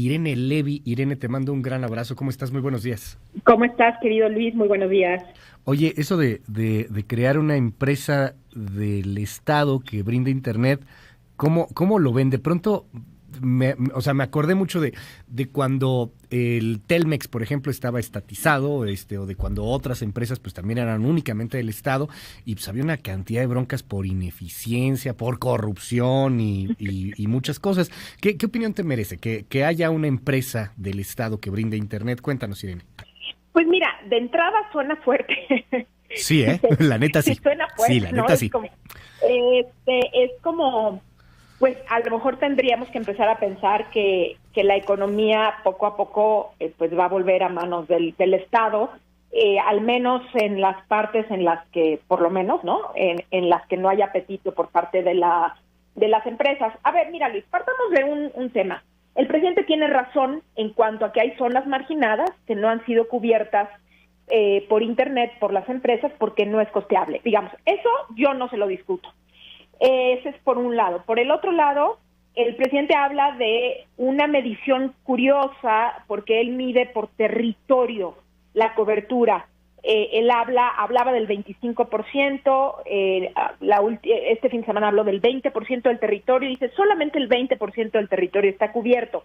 Irene Levy. Irene, te mando un gran abrazo. ¿Cómo estás? Muy buenos días. ¿Cómo estás, querido Luis? Muy buenos días. Oye, eso de crear una empresa del Estado que brinde Internet, ¿cómo lo ven? De pronto, me acordé mucho de cuando el Telmex, por ejemplo, estaba estatizado, o de cuando otras empresas pues también eran únicamente del Estado, y pues había una cantidad de broncas por ineficiencia, por corrupción y muchas cosas. ¿Qué opinión te merece que haya una empresa del Estado que brinde Internet? Cuéntanos, Irene. Pues mira, de entrada suena fuerte. Sí, la neta sí. Suena fuerte, sí, la ¿no? neta sí. Es como, pues a lo mejor tendríamos que empezar a pensar que la economía poco a poco pues va a volver a manos del Estado, al menos en las partes en las que, por lo menos, ¿no? En las que no hay apetito por parte de las empresas. A ver, mira, Luis, partamos de un tema. El presidente tiene razón en cuanto a que hay zonas marginadas que no han sido cubiertas por Internet, por las empresas, porque no es costeable. Digamos, eso yo no se lo discuto. Ese es por un lado. Por el otro lado, el presidente habla de una medición curiosa porque él mide por territorio la cobertura. Él hablaba del 25%, este fin de semana habló del 20% del territorio, y dice solamente el 20% del territorio está cubierto.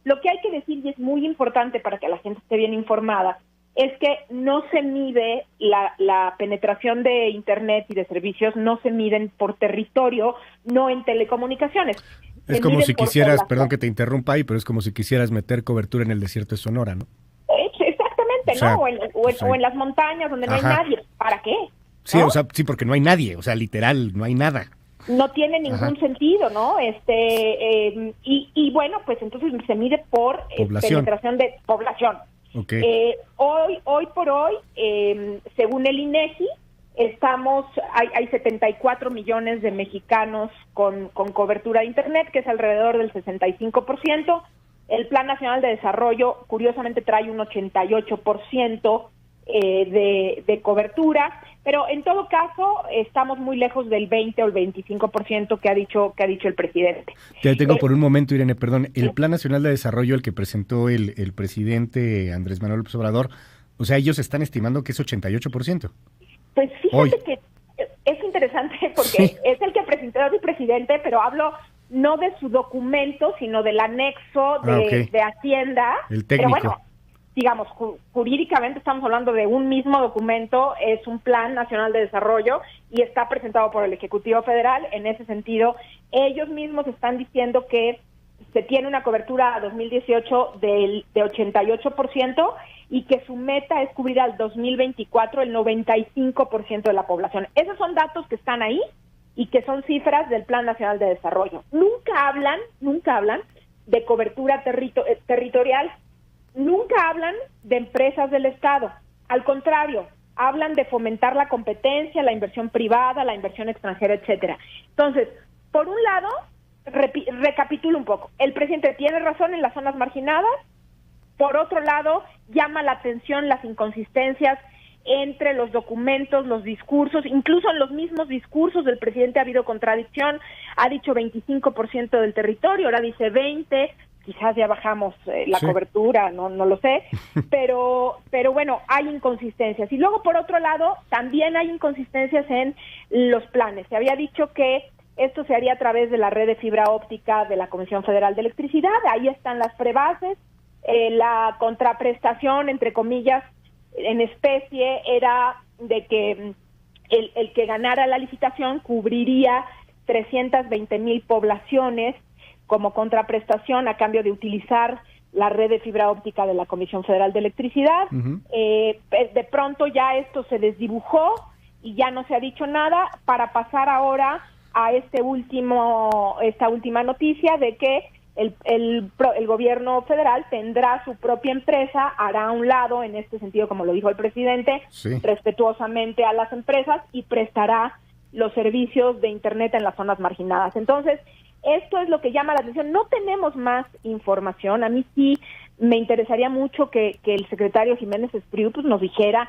Lo que hay que decir, y es muy importante para que la gente esté bien informada, es que no se mide la penetración de Internet y de servicios, no se miden por territorio, no en telecomunicaciones. Es como si quisieras, perdón que te interrumpa ahí, pero es como si quisieras meter cobertura en el desierto de Sonora, ¿no? Exactamente, o sea, ¿no? O en las montañas donde no hay nadie. ¿Para qué? Sí, ¿no? sí, porque no hay nadie, literal, no hay nada. No tiene ningún sentido, ¿no? Y bueno, pues entonces se mide por penetración de población. Okay. Hoy por hoy, según el INEGI, hay 74 millones de mexicanos con cobertura de Internet, que es alrededor del 65%. El Plan Nacional de Desarrollo, curiosamente, trae un 88% de cobertura, pero en todo caso estamos muy lejos del 20 o el 25% que ha dicho el presidente. Te detengo por un momento, Irene, perdón. El Plan Nacional de Desarrollo, el que presentó el presidente Andrés Manuel López Obrador, o sea, ellos están estimando que es 88%. Pues fíjate que es interesante porque es el que presentó el presidente, pero hablo no de su documento, sino del anexo de Hacienda. El técnico. Pero bueno, digamos, jurídicamente estamos hablando de un mismo documento, es un Plan Nacional de Desarrollo y está presentado por el Ejecutivo Federal. En ese sentido, ellos mismos están diciendo que se tiene una cobertura a 2018 de 88% y que su meta es cubrir al 2024 el 95% de la población. Esos son datos que están ahí y que son cifras del Plan Nacional de Desarrollo. Nunca hablan de cobertura territorial, nunca hablan de empresas del Estado. Al contrario, hablan de fomentar la competencia, la inversión privada, la inversión extranjera, etcétera. Entonces, por un lado, recapitulo un poco. El presidente tiene razón en las zonas marginadas. Por otro lado, llama la atención las inconsistencias entre los documentos, los discursos, incluso en los mismos discursos del presidente ha habido contradicción. Ha dicho 25% del territorio, ahora dice 20%, quizás ya bajamos la cobertura, no lo sé, pero bueno, hay inconsistencias. Y luego, por otro lado, también hay inconsistencias en los planes. Se había dicho que esto se haría a través de la red de fibra óptica de la Comisión Federal de Electricidad, ahí están las prebases, la contraprestación, entre comillas, en especie, era de que el que ganara la licitación cubriría 320,000 poblaciones como contraprestación a cambio de utilizar la red de fibra óptica de la Comisión Federal de Electricidad. De pronto ya esto se desdibujó y ya no se ha dicho nada, para pasar ahora a esta última noticia de que el gobierno federal tendrá su propia empresa, hará a un lado, en este sentido, como lo dijo el presidente, respetuosamente a las empresas, y prestará los servicios de Internet en las zonas marginadas. Entonces, esto es lo que llama la atención. No tenemos más información. A mí sí me interesaría mucho que el secretario Jiménez Espriu pues nos dijera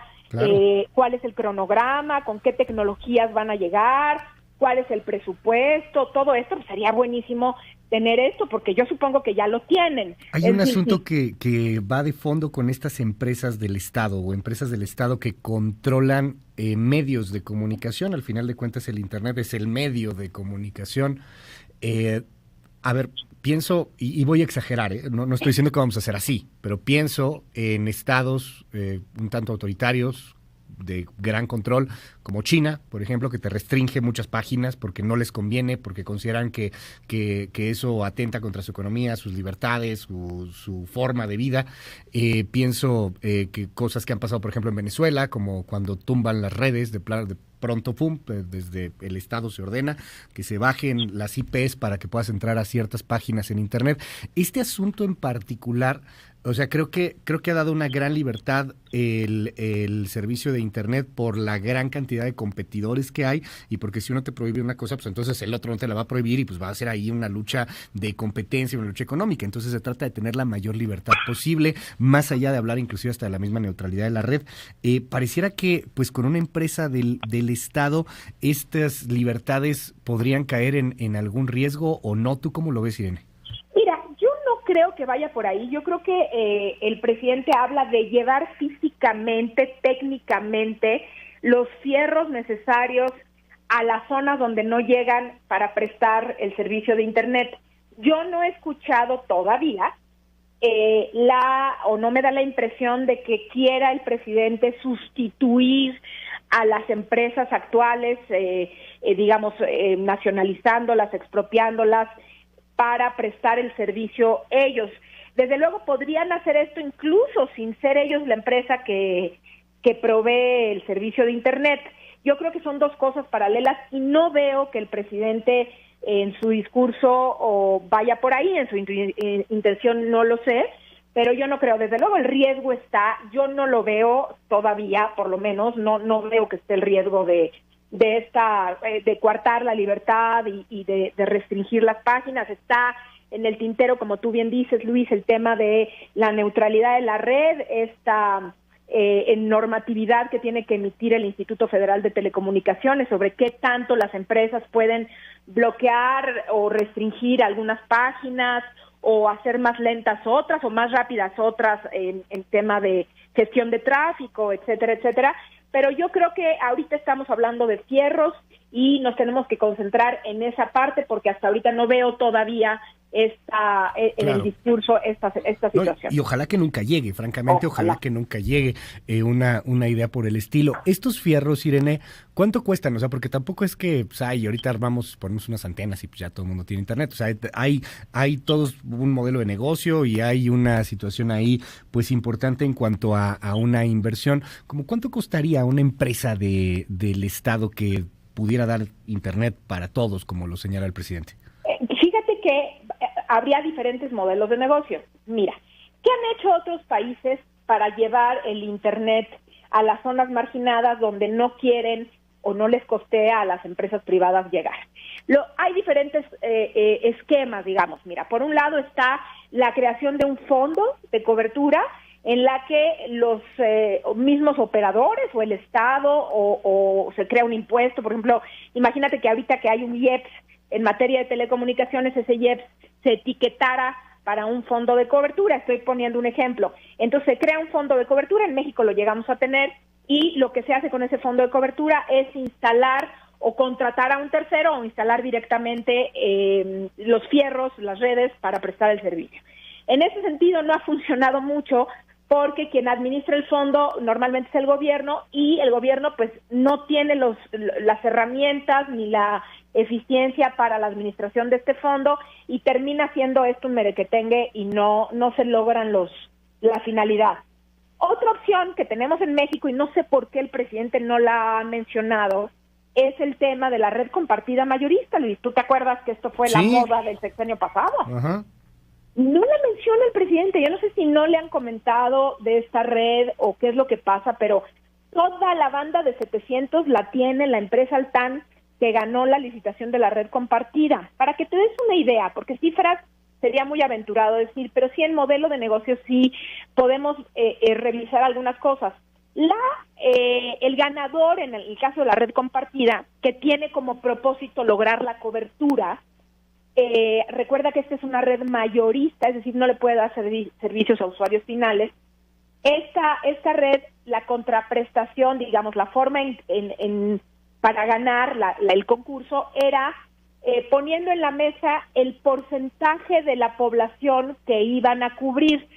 cuál es el cronograma, con qué tecnologías van a llegar, cuál es el presupuesto, todo esto. Pues sería buenísimo tener esto, porque yo supongo que ya lo tienen. Hay un asunto que va de fondo con estas empresas del Estado o empresas del Estado que controlan medios de comunicación. Al final de cuentas, el Internet es el medio de comunicación. A ver, pienso, y voy a exagerar, no estoy diciendo que vamos a hacer así, pero pienso en estados un tanto autoritarios, de gran control, como China, por ejemplo, que te restringe muchas páginas porque no les conviene, porque consideran que eso atenta contra su economía, sus libertades, su forma de vida. Pienso que cosas que han pasado, por ejemplo, en Venezuela, como cuando tumban las redes de pronto, pum, desde el Estado se ordena que se bajen las IPs para que puedas entrar a ciertas páginas en Internet. Este asunto en particular, o sea, creo que ha dado una gran libertad el servicio de Internet por la gran cantidad de competidores que hay, y porque si uno te prohíbe una cosa, pues entonces el otro no te la va a prohibir y pues va a ser ahí una lucha de competencia, una lucha económica. Entonces se trata de tener la mayor libertad posible, más allá de hablar inclusive hasta de la misma neutralidad de la red. Pareciera que pues con una empresa del Estado estas libertades podrían caer en algún riesgo o no. ¿Tú cómo lo ves, Irene? Mira, yo no creo que vaya por ahí. Yo creo que el presidente habla de llevar físicamente, técnicamente, los fierros necesarios a las zonas donde no llegan para prestar el servicio de Internet. Yo no he escuchado todavía o no me da la impresión de que quiera el presidente sustituir a las empresas actuales, nacionalizándolas, expropiándolas, para prestar el servicio ellos. Desde luego podrían hacer esto incluso sin ser ellos la empresa que provee el servicio de Internet. Yo creo que son dos cosas paralelas y no veo que el presidente en su discurso o vaya por ahí, en su intención no lo sé, pero yo no creo. Desde luego el riesgo está, yo no lo veo todavía, por lo menos, no veo que esté el riesgo de coartar la libertad y de restringir las páginas. Está en el tintero, como tú bien dices, Luis, el tema de la neutralidad de la red, esta normatividad que tiene que emitir el Instituto Federal de Telecomunicaciones sobre qué tanto las empresas pueden bloquear o restringir algunas páginas o hacer más lentas otras o más rápidas otras en tema de gestión de tráfico, etcétera, etcétera. Pero yo creo que ahorita estamos hablando de fierros y nos tenemos que concentrar en esa parte porque hasta ahorita no veo todavía en el discurso esta situación. Y ojalá que nunca llegue, francamente, ojalá que nunca llegue una idea por el estilo. Estos fierros, Irene, ¿cuánto cuestan? O sea, porque tampoco es que, pues, ahorita ponemos unas antenas y pues ya todo el mundo tiene Internet. O sea, hay todo un modelo de negocio y hay una situación ahí, pues, importante en cuanto a una inversión. ¿Cómo cuánto costaría una empresa del Estado que pudiera dar Internet para todos, como lo señala el presidente? Fíjate que habría diferentes modelos de negocio. Mira, ¿qué han hecho otros países para llevar el Internet a las zonas marginadas donde no quieren o no les costea a las empresas privadas llegar? Hay diferentes esquemas, digamos. Mira, por un lado está la creación de un fondo de cobertura en la que los mismos operadores o el Estado o se crea un impuesto. Por ejemplo, imagínate que ahorita que hay un IEPS en materia de telecomunicaciones, ese IEPS se etiquetara para un fondo de cobertura. Estoy poniendo un ejemplo. Entonces se crea un fondo de cobertura, en México lo llegamos a tener, y lo que se hace con ese fondo de cobertura es instalar o contratar a un tercero o instalar directamente los fierros, las redes para prestar el servicio. En ese sentido no ha funcionado mucho porque quien administra el fondo normalmente es el gobierno y el gobierno pues no tiene las herramientas ni la eficiencia para la administración de este fondo y termina siendo esto un merequetengue y no se logran la finalidad. Otra opción que tenemos en México, y no sé por qué el presidente no la ha mencionado, es el tema de la red compartida mayorista, Luis. ¿Tú te acuerdas que esto fue la moda del sexenio pasado? Ajá. No la menciona el presidente. Yo no sé si no le han comentado de esta red o qué es lo que pasa, pero toda la banda de 700 la tiene la empresa Altán, que ganó la licitación de la red compartida. Para que te des una idea, porque cifras sería muy aventurado decir, pero sí en modelo de negocio sí podemos revisar algunas cosas. El ganador en el caso de la red compartida, que tiene como propósito lograr la cobertura, recuerda que esta es una red mayorista, es decir, no le puede dar servicios a usuarios finales. Esta red, la contraprestación, digamos, la forma para ganar el concurso era poniendo en la mesa el porcentaje de la población que iban a cubrir.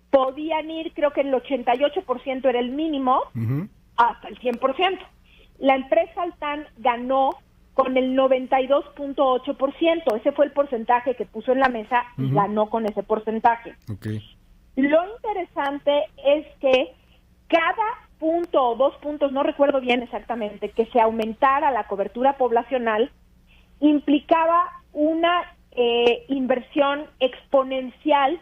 Podían ir, creo que el 88% era el mínimo, hasta el 100%. La empresa Altán ganó con el 92.8%. Ese fue el porcentaje que puso en la mesa y ganó con ese porcentaje. Okay. Lo interesante es que cada punto o 2 puntos, no recuerdo bien exactamente, que se aumentara la cobertura poblacional, implicaba una inversión exponencial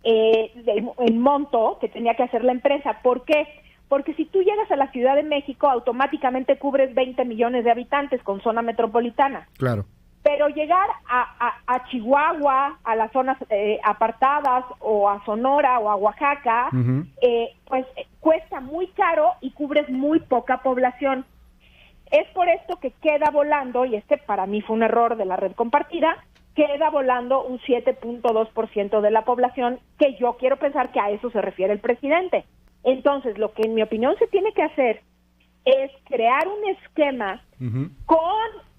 en monto que tenía que hacer la empresa. ¿Por qué? Porque si tú llegas a la Ciudad de México, automáticamente cubres 20 millones de habitantes con zona metropolitana. Claro. Pero llegar a Chihuahua, a las zonas apartadas, o a Sonora o a Oaxaca, pues cuesta muy caro y cubres muy poca población. Es por esto que queda volando, y para mí fue un error de la red compartida, queda volando un 7.2% de la población, que yo quiero pensar que a eso se refiere el presidente. Entonces, lo que en mi opinión se tiene que hacer es crear un esquema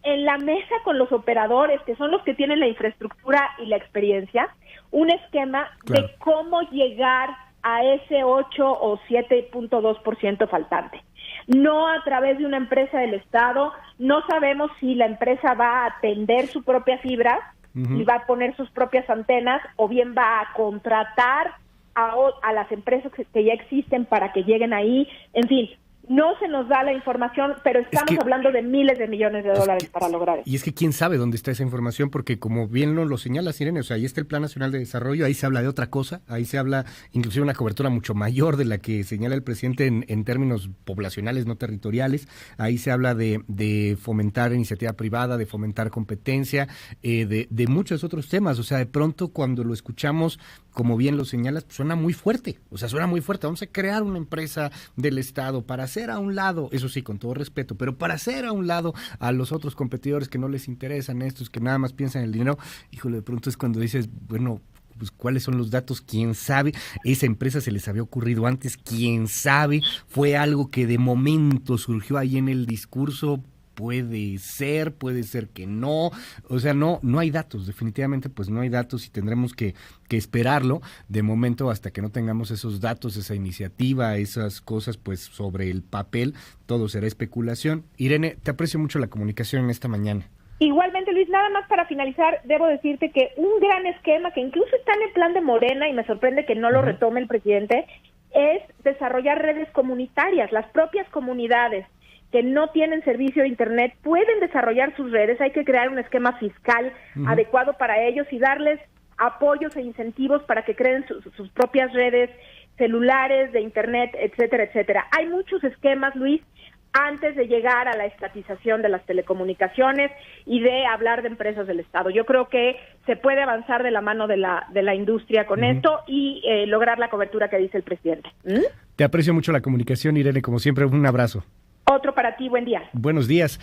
en la mesa con los operadores, que son los que tienen la infraestructura y la experiencia, un esquema de cómo llegar a ese 8 o 7.2% faltante. No a través de una empresa del Estado. No sabemos si la empresa va a tender su propia fibra y va a poner sus propias antenas, o bien va a contratar a las empresas que ya existen para que lleguen ahí. En fin, no se nos da la información, pero estamos hablando de miles de millones de dólares para lograr eso. Y es que quién sabe dónde está esa información, porque como bien lo señala Irene, o sea, ahí está el Plan Nacional de Desarrollo, ahí se habla de otra cosa, ahí se habla inclusive una cobertura mucho mayor de la que señala el presidente en términos poblacionales, no territoriales. Ahí se habla de fomentar iniciativa privada, de fomentar competencia, de muchos otros temas. O sea, de pronto cuando lo escuchamos, como bien lo señalas, suena muy fuerte. O sea, suena muy fuerte. Vamos a crear una empresa del Estado para hacer a un lado, eso sí, con todo respeto, pero para hacer a un lado a los otros competidores que no les interesan estos, que nada más piensan en el dinero. Híjole, de pronto es cuando dices, bueno, pues cuáles son los datos, quién sabe. Esa empresa se les había ocurrido antes, quién sabe. Fue algo que de momento surgió ahí en el discurso. Puede ser que no, o sea, no hay datos, definitivamente pues no hay datos, y tendremos que esperarlo de momento hasta que no tengamos esos datos, esa iniciativa, esas cosas pues sobre el papel. Todo será especulación. Irene, te aprecio mucho la comunicación en esta mañana. Igualmente, Luis, nada más para finalizar, debo decirte que un gran esquema que incluso está en el plan de Morena, y me sorprende que no lo retome el presidente, es desarrollar redes comunitarias. Las propias comunidades que no tienen servicio de Internet pueden desarrollar sus redes. Hay que crear un esquema fiscal adecuado para ellos y darles apoyos e incentivos para que creen sus propias redes celulares, de Internet, etcétera, etcétera. Hay muchos esquemas, Luis, antes de llegar a la estatización de las telecomunicaciones y de hablar de empresas del Estado. Yo creo que se puede avanzar de la mano de la industria con esto y lograr la cobertura que dice el presidente. Te aprecio mucho la comunicación, Irene, como siempre, un abrazo. Otro para ti, buen día. Buenos días.